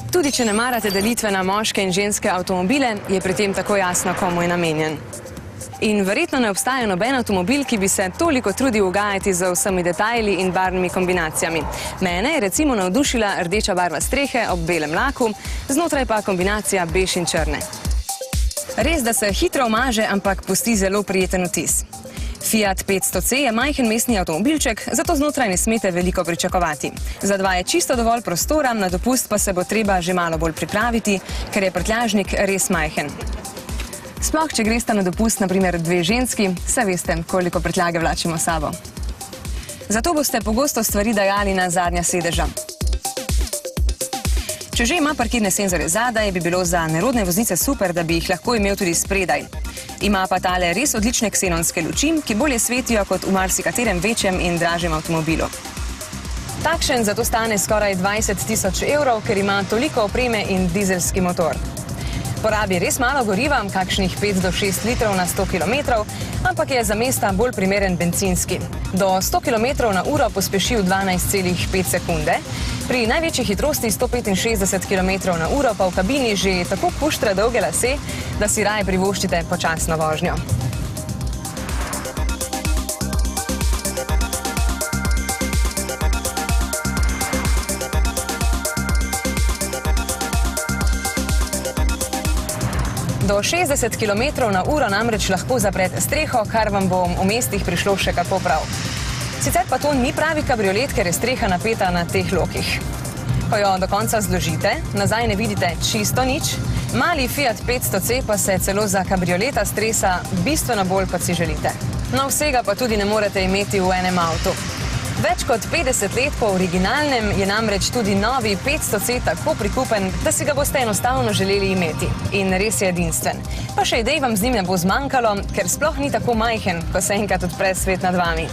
Tudi če ne marate delitve na moške in ženske avtomobile, je pri tem tako jasno, komu je namenjen. In verjetno ne obstaja noben avtomobil, ki bi se toliko trudil ugajati z vsemi detajli in barvnimi kombinacijami. Mene je recimo navdušila rdeča barva strehe ob belem laku, znotraj pa kombinacija bež in črne. Res, da se hitro umaže, ampak pusti zelo prijeten vtis. Fiat 500C je majhen mestni avtomobilček, zato znotraj ne smete veliko pričakovati. Za dva je čisto dovolj prostora, na dopust pa se bo treba že malo bolj pripraviti, ker je prtljažnik res majhen. Sploh, če gresta na dopust, naprimer dve ženski, se veste, koliko prtljage vlačimo s sabo. Zato boste pogosto stvari dajali na zadnja sedeža. Če že ima parkirne senzorje zadaj, bi bilo za nerodne voznice super, da bi jih lahko imel tudi spredaj. Ima pa tale res odlične ksenonske luči, ki bolje svetijo kot v marsikaterem večjem in dražjem avtomobilu. Takšen zato stane skoraj 20.000 evrov, ker ima toliko opreme in dizelski motor. Porabi res malo goriva, kakšnih 5 do 6 litrov na 100 km, ampak je za mesta bolj primeren bencinski. Do 100 km/h pospeši v 12,5 sekunde, pri največji hitrosti 165 km/h pa v kabini že tako puštra dolge lase, da si raje privoščite počasno vožnjo. Do 60 km/h namreč lahko zaprete streho, kar vam bo v mestih prišlo še kako prav. Sicer pa to ni pravi kabriolet, ker je streha napeta na teh lokih. Ko jo do konca zložite, nazaj ne vidite čisto nič, mali Fiat 500C pa se celo za kabrioleta stresa bistveno bolj, kot si želite. No, vsega pa tudi ne morete imeti v enem avtu. Več kot 50 let po originalnem je namreč tudi novi 500C tako prikupen, da si ga boste enostavno želeli imeti. In res je edinstven. Pa še idej vam z njim ne bo zmanjkalo, ker sploh ni tako majhen, ko se enkrat odpre svet nad vami.